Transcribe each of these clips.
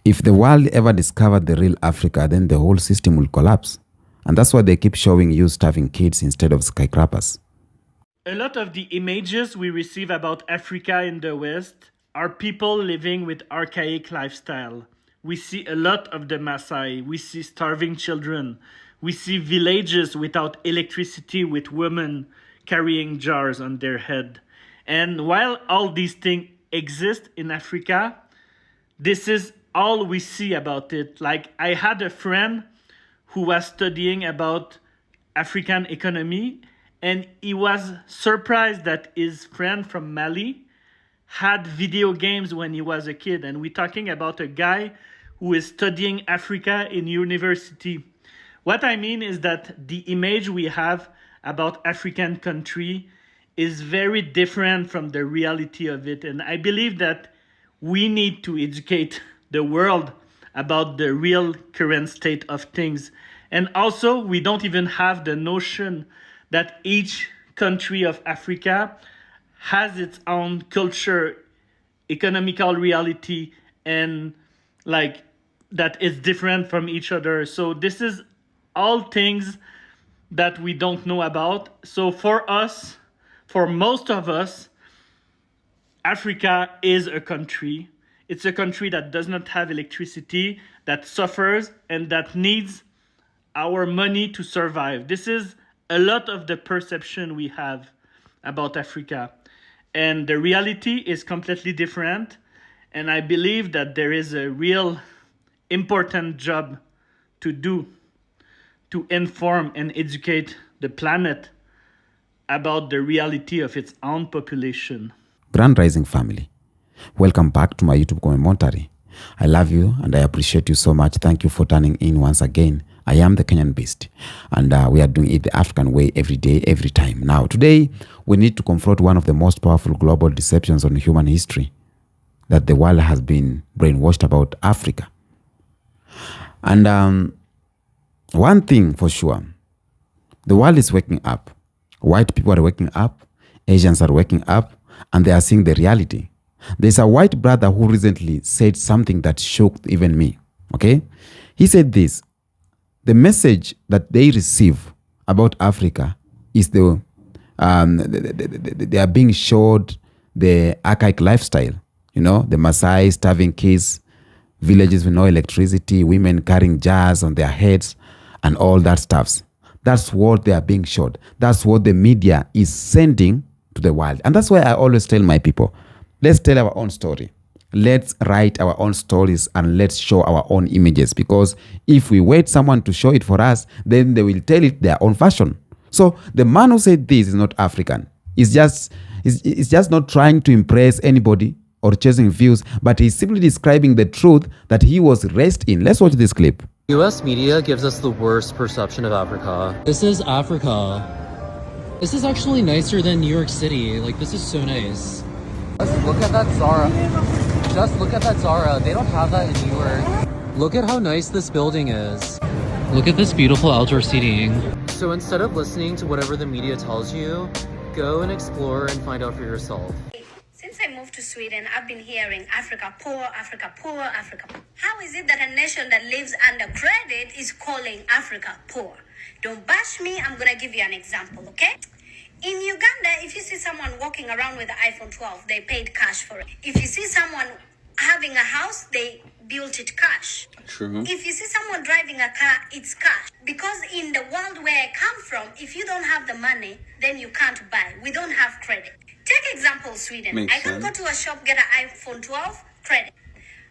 If the world ever discovered the real Africa, then the whole system will collapse. And that's why they keep showing you starving kids instead of skyscrapers. A lot of the images we receive about Africa in the West are people living with archaic lifestyle. We see a lot of the Maasai. We see starving children. We see villages without electricity with women carrying jars on their head. And while all these things exist in Africa, this is all we see about it. Like, I had a friend who was studying about African economy, and he was surprised that his friend from Mali had video games when he was a kid. And we're talking about a guy who is studying Africa in university. What I mean is that the image we have about African country is very different from the reality of it. And I believe that we need to educate the world about the real current state of things. And also, we don't even have the notion that each country of Africa has its own culture, economical reality, and like that is different from each other. So this is all things that we don't know about. So for us, for most of us, Africa is a country. It's a country that does not have electricity, that suffers, and that needs our money to survive. This is a lot of the perception we have about Africa. And the reality is completely different. And I believe that there is a real important job to do to inform and educate the planet about the reality of its own population. Grand Rising family, welcome back to my YouTube commentary. I love you and I appreciate you so much. Thank you for turning in once again. I am the Kenyan Beast, and we are doing it the African way every day, every time. Now, today, we need to confront one of the most powerful global deceptions on human history, that the world has been brainwashed about Africa. And one thing for sure, the world is waking up. White people are waking up, Asians are waking up, and they are seeing the reality. There's a white brother who recently said something that shocked even me, okay? He said this: the message that they receive about Africa is they are being showed the archaic lifestyle, you know, the Maasai starving kids, villages with no electricity, women carrying jars on their heads, and all that stuff. That's what they are being showed. That's what the media is sending to the world. And that's why I always tell my people, let's tell our own story. Let's write our own stories and let's show our own images, because if we wait someone to show it for us, then they will tell it their own fashion. So the man who said this is not African. He's just not trying to impress anybody or chasing views, but he's simply describing the truth that he was raised in. Let's watch this clip. US media gives us the worst perception of Africa. This is Africa. This is actually nicer than New York City. Like, this is so nice. Just look at that Zara. Just look at that Zara. They don't have that in New York. Look at how nice this building is. Look at this beautiful outdoor seating. So instead of listening to whatever the media tells you, go and explore and find out for yourself. Since I moved to Sweden, I've been hearing Africa poor, Africa poor, Africa poor. How is it that a nation that lives under credit is calling Africa poor? Don't bash me, I'm gonna give you an example, okay? In Uganda, if you see someone walking around with an iPhone 12, they paid cash for it. If you see someone having a house, they built it cash. True. If you see someone driving a car, it's cash. Because in the world where I come from, if you don't have the money, then you can't buy. We don't have credit. Take example, Sweden. Makes I can sense. go to a shop, get an iPhone 12, credit.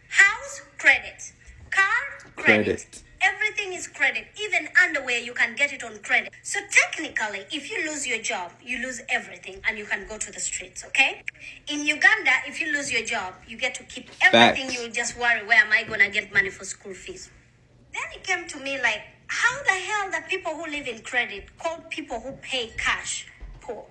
House, credit. Car, credit. Everything is credit. Even underwear, you can get it on credit. So technically, if you lose your job, you lose everything and you can go to the streets, okay? In Uganda, if you lose your job, you get to keep everything. You'll just worry, where am I going to get money for school fees? Then it came to me like, how the hell the people who live in credit call people who pay cash poor?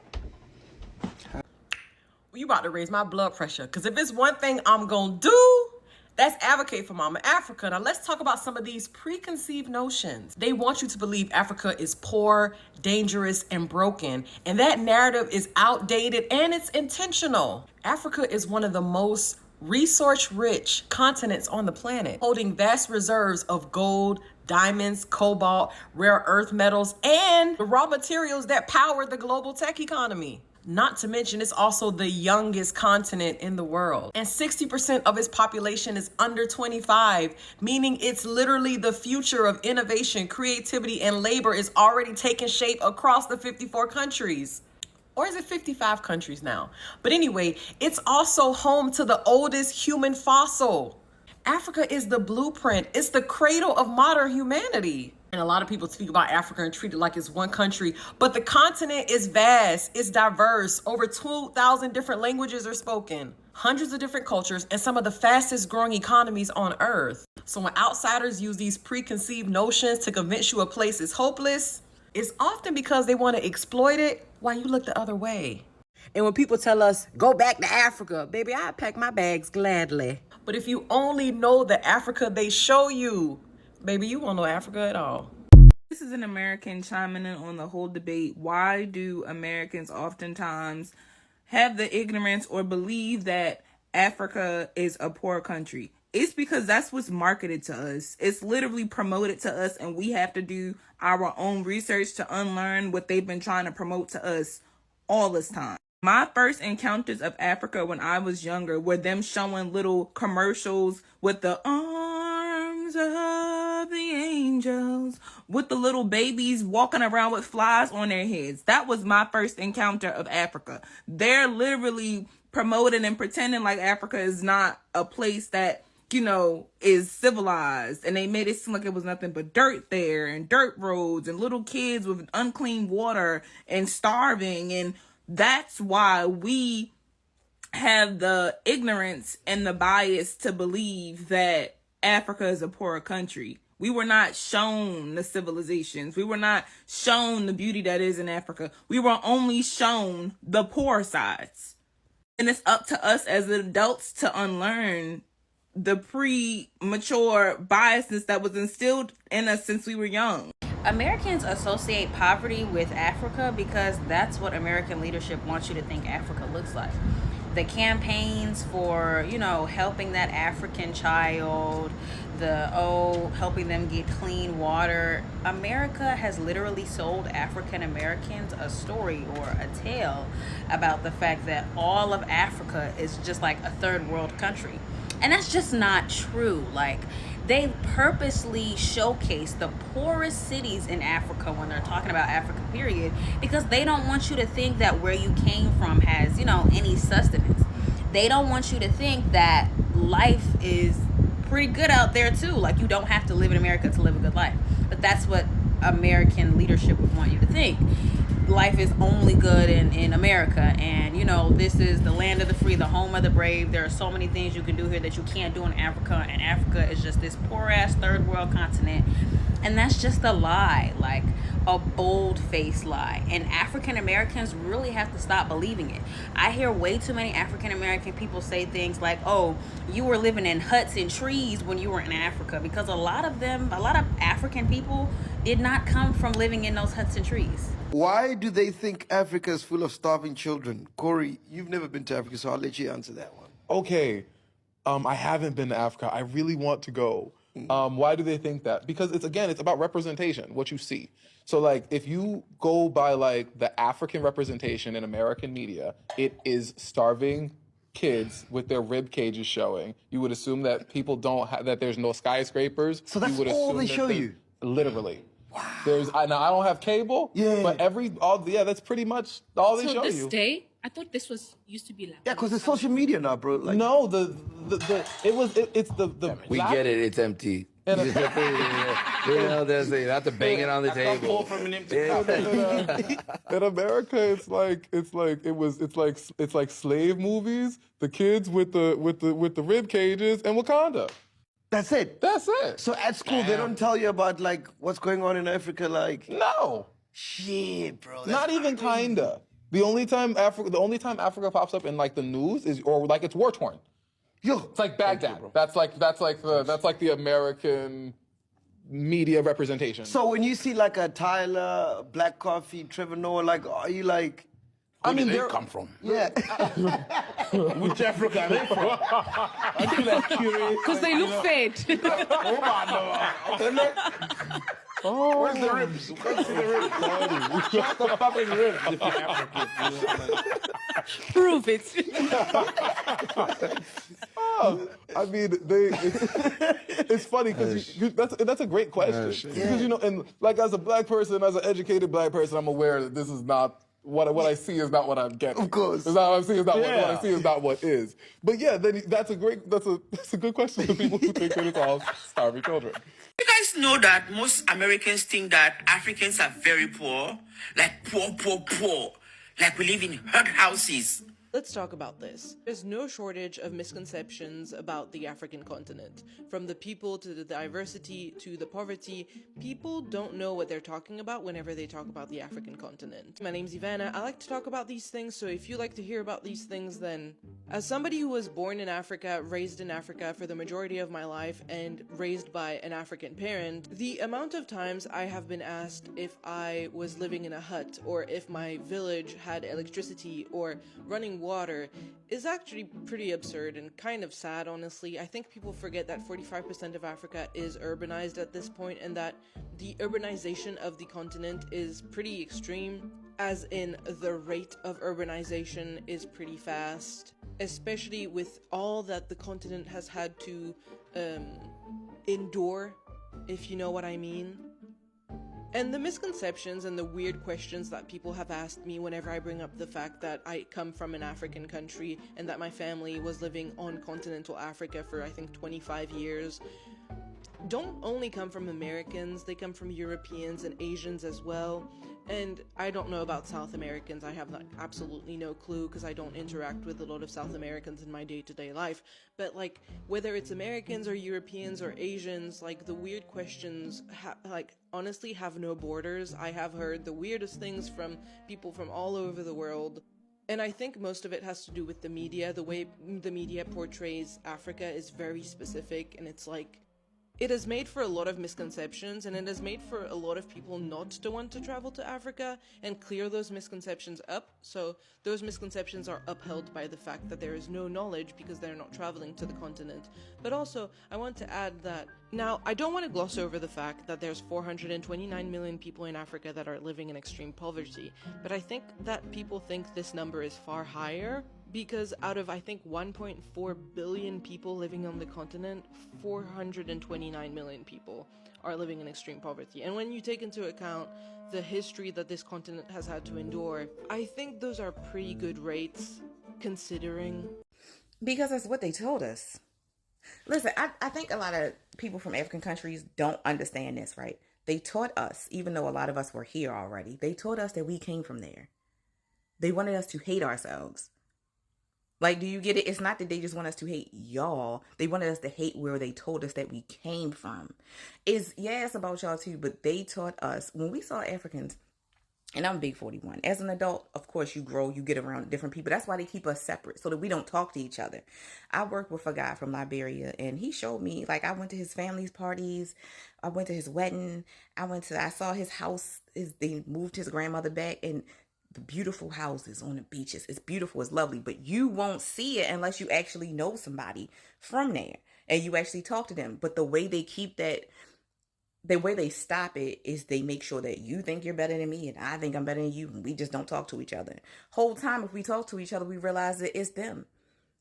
You about to raise my blood pressure, because if it's one thing I'm going to do, that's advocate for Mama Africa. Now let's talk about some of these preconceived notions. They want you to believe Africa is poor, dangerous, and broken. And that narrative is outdated and it's intentional. Africa is one of the most resource-rich continents on the planet, holding vast reserves of gold, diamonds, cobalt, rare earth metals, and the raw materials that power the global tech economy. Not to mention, it's also the youngest continent in the world. And 60% of its population is under 25, meaning it's literally the future of innovation, creativity, and labor is already taking shape across the 54 countries. Or is it 55 countries now? But anyway, it's also home to the oldest human fossil. Africa is the blueprint. It's the cradle of modern humanity. And a lot of people speak about Africa and treat it like it's one country, but the continent is vast, it's diverse. Over 2,000 different languages are spoken, hundreds of different cultures, and some of the fastest growing economies on earth. So when outsiders use these preconceived notions to convince you a place is hopeless, it's often because they want to exploit it while you look the other way. And when people tell us, go back to Africa, baby, I pack my bags gladly. But if you only know the Africa they show you, baby, you won't know Africa at all. This is an American chiming in on the whole debate. Why do Americans oftentimes have the ignorance or believe that Africa is a poor country? It's because that's what's marketed to us. It's literally promoted to us, and we have to do our own research to unlearn what they've been trying to promote to us all this time. My first encounters of Africa when I was younger were them showing little commercials with the arms of the angels, with the little babies walking around with flies on their heads. That was my first encounter of Africa. They're literally promoting and pretending like Africa is not a place that, you know, is civilized, and they made it seem like it was nothing but dirt there and dirt roads and little kids with unclean water and starving. And that's why we have the ignorance and the bias to believe that Africa is a poor country. We were not shown the civilizations. We were not shown the beauty that is in Africa. We were only shown the poor sides. And it's up to us as adults to unlearn the premature biasness that was instilled in us since we were young. Americans associate poverty with Africa because that's what American leadership wants you to think Africa looks like. The campaigns for, you know, helping that African child, helping them get clean water. America has literally sold African Americans a story or a tale about the fact that all of Africa is just like a third world country. And that's just not true. Like, they purposely showcase the poorest cities in Africa when they're talking about Africa, period, because they don't want you to think that where you came from has, you know, any sustenance. They don't want you to think that life is pretty good out there too. Like, you don't have to live in America to live a good life. But that's what American leadership would want you to think. Life is only good in America, and you know, this is the land of the free, the home of the brave. There are so many things you can do here that you can't do in Africa, and Africa is just this poor ass third world continent. And that's just a lie, like a bold-faced lie. And African Americans really have to stop believing it. I hear way too many African American people say things like, oh, you were living in huts and trees when you were in Africa, because a lot of African people did not come from living in those huts and trees. Why do they think Africa is full of starving children? Corey, you've never been to Africa, so I'll let you answer that one. Okay, I haven't been to Africa. I really want to go. Why do they think that? Because it's about representation, what you see. So like, if you go by like the African representation in American media, it is starving kids with their rib cages showing. You would assume that people don't that there's no skyscrapers. So that's you would all assume they that show you? Literally. Wow. Now I don't have cable. Yeah. But that's pretty much all they show you. So this day, I thought this used to be like. Yeah, because it's social media now, bro. Like, No, it's the We black- get it. It's empty. You know, there's not to bang it on the table. from an empty cup. In America, it's like slave movies, the kids with the rib cages, and Wakanda. That's it. That's it. So at school, they don't tell you about like what's going on in Africa. Like, No, shit, bro. That's not even kinda. The only time Africa pops up in like the news is like it's war torn. Yo, It's like Baghdad. That's like the American media representation. so when you see like a Tyler, Black Coffee, Trevor Noah, like, are you like, I mean, Where they're they come from? Yeah. Which Africa are they from? I feel like curious. Because they look fat. Oh, man, no. Oh, Where's the ribs? Where's the ribs? Just the fucking ribs if you're African. Prove it. I mean, it's funny because that's a great question because and like as a black person, as an educated black person, I'm aware that this is not what I see is not what I'm getting. Of course. It's not what I'm seeing is not what I see is not what is. But yeah, then that's a good question to people who think that it's all starving children. You guys know that most Americans think that Africans are very poor, like poor. Like we live in hut houses. Let's talk about this. There's no shortage of misconceptions about the African continent. From the people to the diversity to the poverty, people don't know what they're talking about whenever they talk about the African continent. My name's Ivana. I like to talk about these things, so if you like to hear about these things, then as somebody who was born in Africa, raised in Africa for the majority of my life, and raised by an African parent, the amount of times I have been asked if I was living in a hut or if my village had electricity or running water is actually pretty absurd and kind of sad, honestly. I think people forget that 45% of Africa is urbanized at this point and that the urbanization of the continent is pretty extreme, as in the rate of urbanization is pretty fast, especially with all that the continent has had to endure, if you know what I mean. And the misconceptions and the weird questions that people have asked me whenever I bring up the fact that I come from an African country and that my family was living on continental Africa for I think 25 years don't only come from Americans, they come from Europeans and Asians as well. And I don't know about South Americans. I have absolutely no clue because I don't interact with a lot of South Americans in my day-to-day life. But like, whether it's Americans or Europeans or Asians, like the weird questions, honestly have no borders. I have heard the weirdest things from people from all over the world. And I think most of it has to do with the media. The way the media portrays Africa is very specific, and it's like, it has made for a lot of misconceptions, and it has made for a lot of people not to want to travel to Africa and clear those misconceptions up. So those misconceptions are upheld by the fact that there is no knowledge because they're not traveling to the continent. But also, I want to add that, now, I don't want to gloss over the fact that there's 429 million people in Africa that are living in extreme poverty, but I think that people think this number is far higher. Because out of, I think, 1.4 billion people living on the continent, 429 million people are living in extreme poverty. And when you take into account the history that this continent has had to endure, I think those are pretty good rates, considering. Because that's what they told us. Listen, I think a lot of people from African countries don't understand this, right? They taught us, even though a lot of us were here already, they taught us that we came from there. They wanted us to hate ourselves. Like, do you get it? It's not that they just want us to hate y'all. They wanted us to hate where they told us that we came from. It's about y'all too, but they taught us, when we saw Africans, and I'm big 41. As an adult, of course, you grow, you get around different people. That's why they keep us separate, so that we don't talk to each other. I worked with a guy from Liberia, and he showed me, like, I went to his family's parties. I went to his wedding. I saw his house. They moved his grandmother back, and the beautiful houses on the beaches. It's beautiful. It's lovely. But you won't see it unless you actually know somebody from there and you actually talk to them. But the way they keep that, the way they stop it is they make sure that you think you're better than me and I think I'm better than you. And we just don't talk to each other. Whole time, if we talk to each other, we realize that it's them.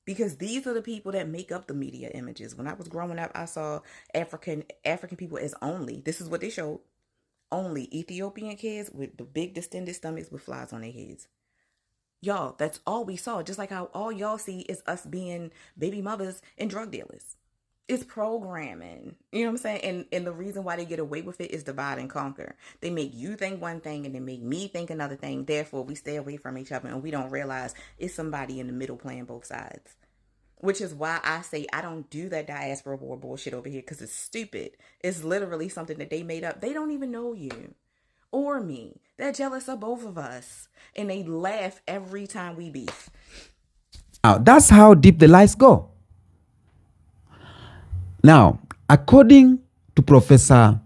Because these are the people that make up the media images. When I was growing up, I saw African people as only. This is what they showed. Only Ethiopian kids with the big distended stomachs with flies on their heads. Y'all, that's all we saw. Just like how all y'all see is us being baby mothers and drug dealers. It's programming. You know what I'm saying? And the reason why they get away with it is divide and conquer. They make you think one thing and they make me think another thing. Therefore, we stay away from each other and we don't realize it's somebody in the middle playing both sides. Which is why I say I don't do that diaspora war bullshit over here, because it's stupid. It's literally something that they made up. They don't even know you or me. They're jealous of both of us. And they laugh every time we beef. Now, that's how deep the lies go. Now, according to Professor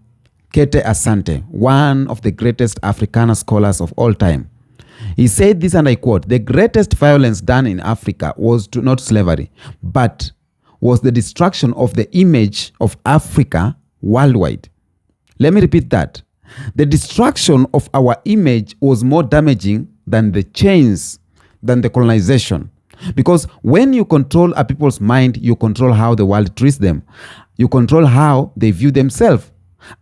Kete Asante, one of the greatest Africana scholars of all time, He said this, and I quote, "The greatest violence done in Africa was not slavery, but was the destruction of the image of Africa worldwide." Let me repeat that. The destruction of our image was more damaging than the chains, than the colonization. Because when you control a people's mind, you control how the world treats them. You control how they view themselves.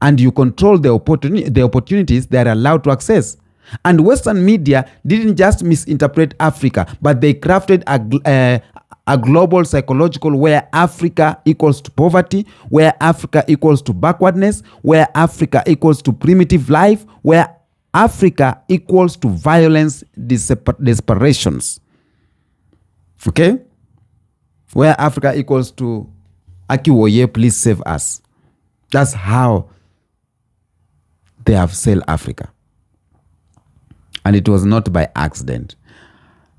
And you control the opportunities they are allowed to access. And Western media didn't just misinterpret Africa, but they crafted a global psychological where Africa equals to poverty, where Africa equals to backwardness, where Africa equals to primitive life, where Africa equals to violence, desperations. Okay? Where Africa equals to Akiwoye, please save us. That's how they have sold Africa. And it was not by accident.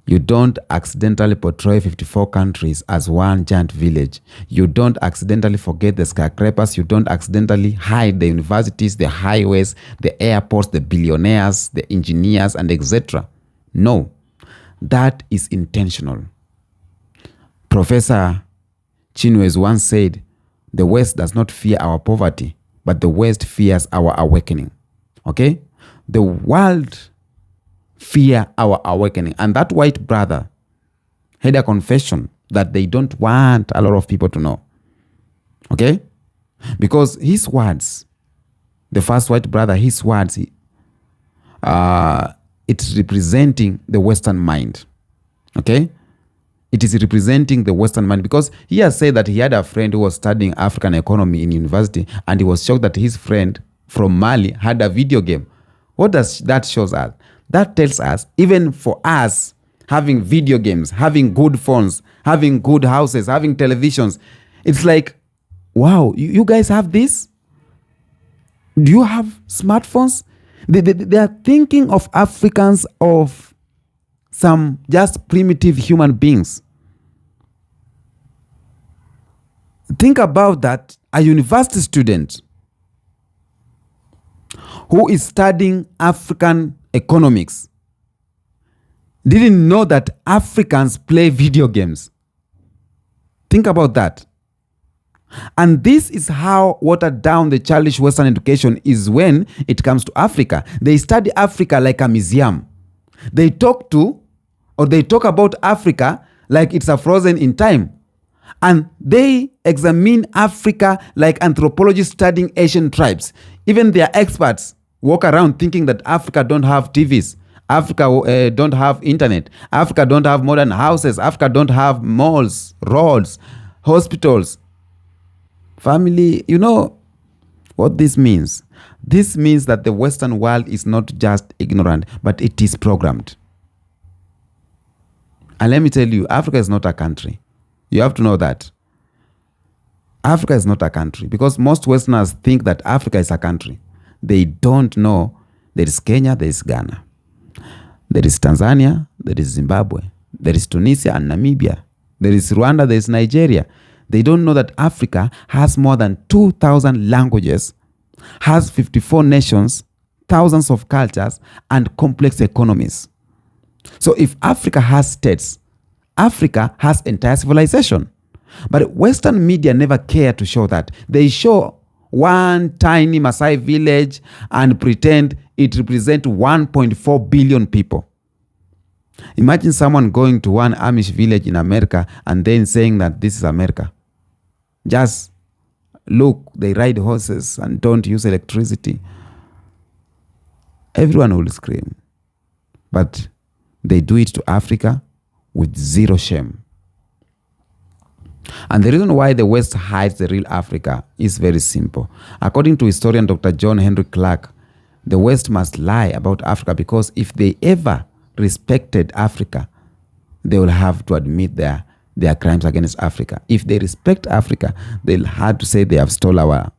You don't accidentally portray 54 countries as one giant village. You don't accidentally forget the skyscrapers. You don't accidentally hide the universities, the highways, the airports, the billionaires, the engineers, and etc. No, that is intentional. Professor Chinwez once said, "The West does not fear our poverty, but the West fears our awakening." Okay? The world fear our awakening. And that white brother had a confession that they don't want a lot of people to know. Okay? Because his words, the first white brother, his words, it's representing the Western mind. Okay? It is representing the Western mind, because he has said that he had a friend who was studying African economy in university, and he was shocked that his friend from Mali had a video game. What does that show us? That tells us, even for us, having video games, having good phones, having good houses, having televisions, it's like, wow, you guys have this? Do you have smartphones? They are thinking of Africans of some just primitive human beings. Think about that. A university student who is studying African economics didn't know that Africans play video games. Think about that. And this is how watered down the childish Western education is when it comes to Africa. They study Africa like a museum. They talk about Africa like it's a frozen in time. And they examine Africa like anthropologists studying Asian tribes. Even their experts walk around thinking that Africa don't have TVs. Africa don't have internet. Africa don't have modern houses. Africa don't have malls, roads, hospitals. Family, you know what this means? This means that the Western world is not just ignorant, but it is programmed. And let me tell you, Africa is not a country. You have to know that. Africa is not a country, because most Westerners think that Africa is a country. They don't know there is Kenya, there is Ghana. There is Tanzania, there is Zimbabwe. There is Tunisia and Namibia. There is Rwanda, there is Nigeria. They don't know that Africa has more than 2,000 languages, has 54 nations, thousands of cultures, and complex economies. So if Africa has states, Africa has entire civilization. But Western media never care to show that. They show one tiny Maasai village and pretend it represents 1.4 billion people. Imagine someone going to one Amish village in America and then saying that this is America. Just look, they ride horses and don't use electricity. Everyone will scream. But they do it to Africa with zero shame. And the reason why the West hides the real Africa is very simple. According to historian Dr. John Henry Clark, the West must lie about Africa, because if they ever respected Africa, they will have to admit their crimes against Africa. If they respect Africa, they'll have to say they have stolen our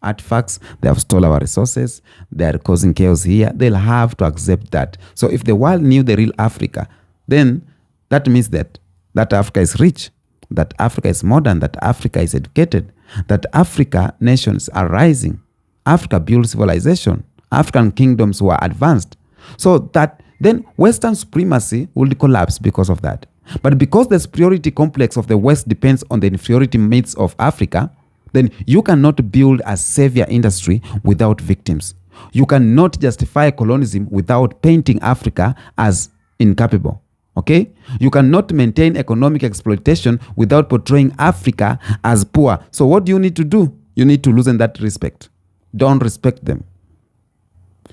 artifacts, they have stolen our resources, they are causing chaos here. They'll have to accept that. So if the world knew the real Africa, then that means that Africa is rich, that Africa is modern, that Africa is educated, that Africa nations are rising. Africa builds civilization. African kingdoms were advanced. So that then Western supremacy will collapse because of that. But because the superiority complex of the West depends on the inferiority myths of Africa, then you cannot build a savior industry without victims. You cannot justify colonialism without painting Africa as incapable. Okay? You cannot maintain economic exploitation without portraying Africa as poor. So what do you need to do? You need to loosen that respect. Don't respect them.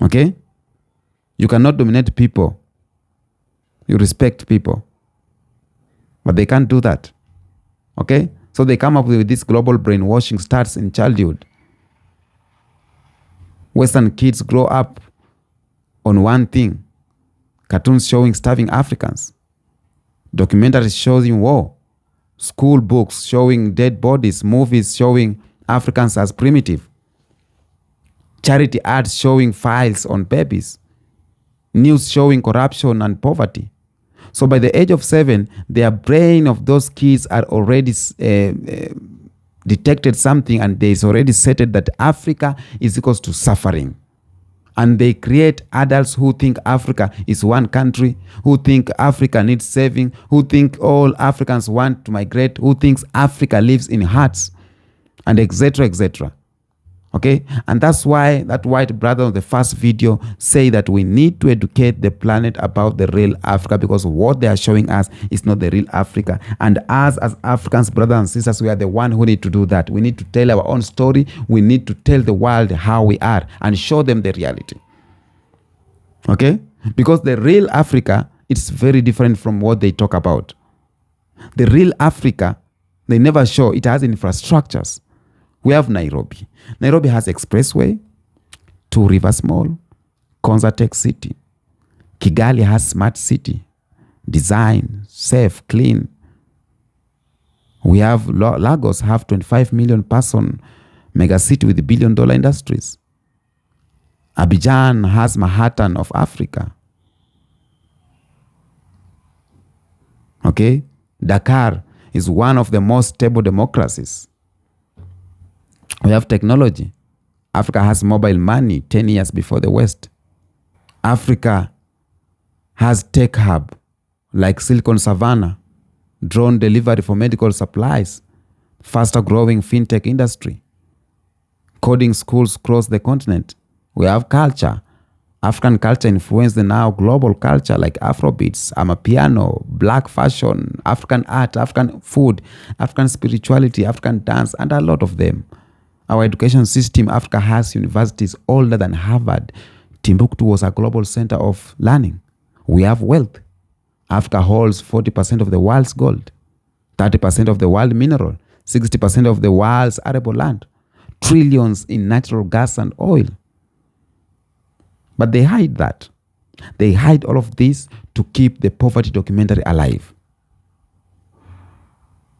Okay? You cannot dominate people. You respect people. But they can't do that. Okay? So they come up with this global brainwashing starts in childhood. Western kids grow up on one thing. Cartoons showing starving Africans. Documentaries showing war. School books showing dead bodies. Movies showing Africans as primitive. Charity ads showing files on babies. News showing corruption and poverty. So by the age of 7, their brain of those kids are already detected something, and there is already stated that Africa is equals to suffering. And they create adults who think Africa is one country, who think Africa needs saving, who think all Africans want to migrate, who thinks Africa lives in huts, and etc., etc. Okay? And that's why that white brother on the first video say that we need to educate the planet about the real Africa, because what they are showing us is not the real Africa. And us as Africans, brothers and sisters, we are the one who need to do that. We need to tell our own story. We need to tell the world how we are and show them the reality. Okay? Because the real Africa, it's very different from what they talk about. The real Africa, they never show. It has infrastructures. We have Nairobi. Nairobi has expressway, 2 Rivers Mall, Concert City. Kigali has smart city, design, safe, clean. We have Lagos have 25 million person mega city with billion-dollar industries. Abidjan has Manhattan of Africa. Okay? Dakar is one of the most stable democracies. We have technology. Africa has mobile money 10 years before the West. Africa has tech hub like Silicon Savannah, drone delivery for medical supplies, faster growing fintech industry, coding schools across the continent. We have culture. African culture influenced the now global culture like Afrobeats, Amapiano, black fashion, African art, African food, African spirituality, African dance, and a lot of them. Our education system, Africa has universities older than Harvard. Timbuktu was a global center of learning. We have wealth. Africa holds 40% of the world's gold, 30% of the world mineral, 60% of the world's arable land, trillions in natural gas and oil. But they hide that. They hide all of this to keep the poverty documentary alive.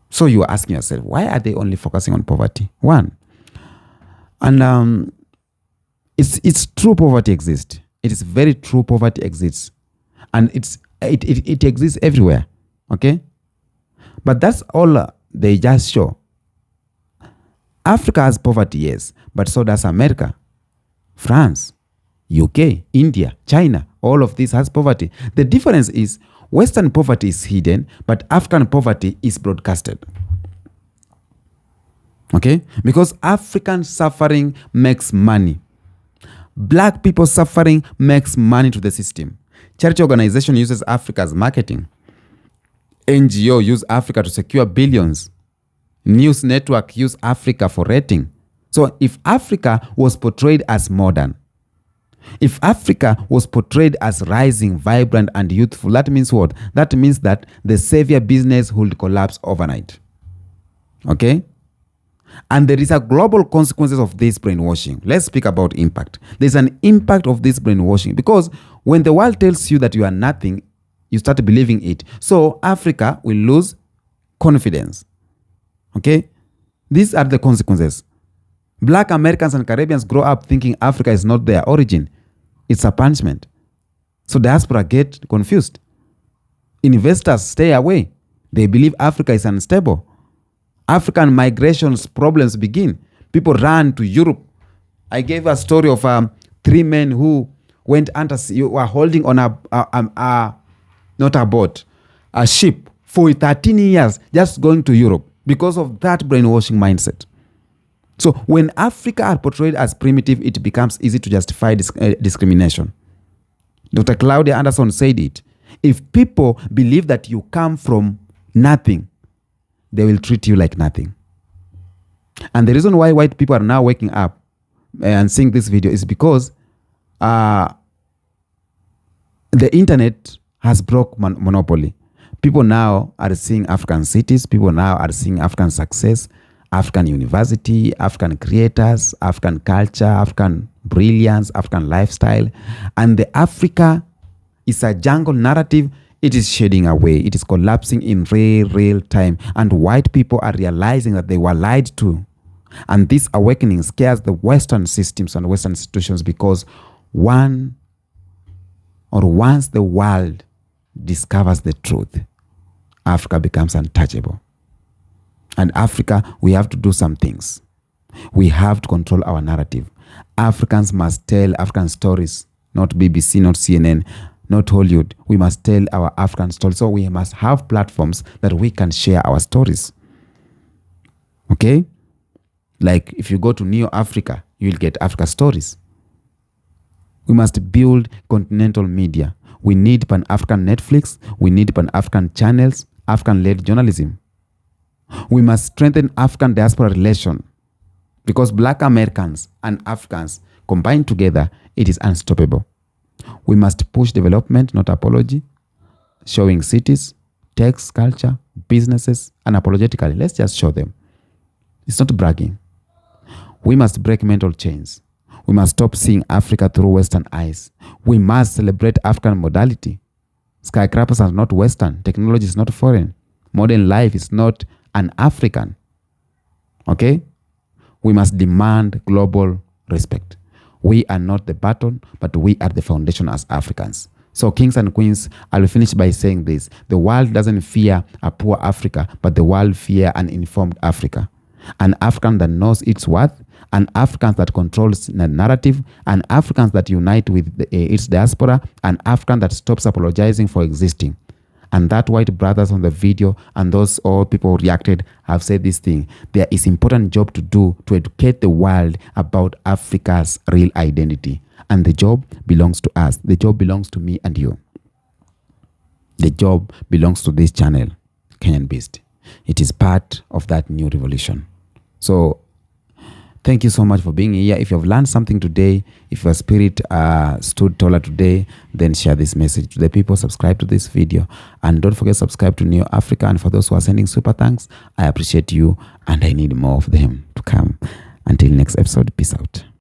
So you are asking yourself, why are they only focusing on poverty? One, and it's true poverty exists. It is very true poverty exists. And it exists everywhere. Okay? But that's all they just show. Africa has poverty, yes, but so does America, France, UK, India, China. All of this has poverty. The difference is Western poverty is hidden, but African poverty is broadcasted. Okay? Because African suffering makes money. Black people suffering makes money to the system. Charity organization uses Africa as marketing. NGO use Africa to secure billions. News network use Africa for rating. So if Africa was portrayed as modern, if Africa was portrayed as rising, vibrant, and youthful, that means what? That means that the savior business would collapse overnight. Okay? And there is a global consequences of this brainwashing. Let's speak about impact. There's an impact of this brainwashing because when the world tells you that you are nothing, you start believing it. So Africa will lose confidence. Okay? These are the consequences. Black Americans and Caribbeans grow up thinking Africa is not their origin. It's a punishment. So diaspora get confused. Investors stay away. They believe Africa is unstable. African migrations problems begin. People run to Europe. I gave a story of 3 men who went under sea. You were holding on not a boat, a ship for 13 years, just going to Europe because of that brainwashing mindset. So when Africa are portrayed as primitive, it becomes easy to justify discrimination. Dr. Claudia Anderson said it. If people believe that you come from nothing, they will treat you like nothing. And the reason why white people are now waking up and seeing this video is because the internet has broke monopoly. People now are seeing African cities. People now are seeing African success, African university, African creators, African culture, African brilliance, African lifestyle. And the Africa is a jungle narrative. It is shading away. It is collapsing in real time. And white people are realizing that they were lied to. And this awakening scares the Western systems and Western institutions because once the world discovers the truth, Africa becomes untouchable. And Africa, we have to do some things. We have to control our narrative. Africans must tell African stories, not BBC, not CNN, not Hollywood. We must tell our African stories. So we must have platforms that we can share our stories. Okay? Like if you go to Neo Africa, you'll get Africa stories. We must build continental media. We need Pan-African Netflix. We need Pan-African channels, African-led journalism. We must strengthen African diaspora relation because Black Americans and Africans combined together, it is unstoppable. We must push development, not apology, showing cities, text, culture, businesses, unapologetically. Let's just show them. It's not bragging. We must break mental chains. We must stop seeing Africa through Western eyes. We must celebrate African modality. Skyscrapers are not Western. Technology is not foreign. Modern life is not an African. Okay? We must demand global respect. We are not the button, but we are the foundation as Africans. So kings and queens, I will finish by saying this. The world doesn't fear a poor Africa, but the world fear an informed Africa. An African that knows its worth, an African that controls the narrative, an African that unites with its diaspora, an African that stops apologizing for existing. And that white brothers on the video and those all people who reacted have said this thing. There is important job to do to educate the world about Africa's real identity. And the job belongs to us. The job belongs to me and you. The job belongs to this channel, Kenyan Beast. It is part of that new revolution. So thank you so much for being here. If you have learned something today, if your spirit stood taller today, then share this message to the people. Subscribe to this video. And don't forget to subscribe to Neo Africa. And for those who are sending super thanks, I appreciate you. And I need more of them to come. Until next episode, peace out.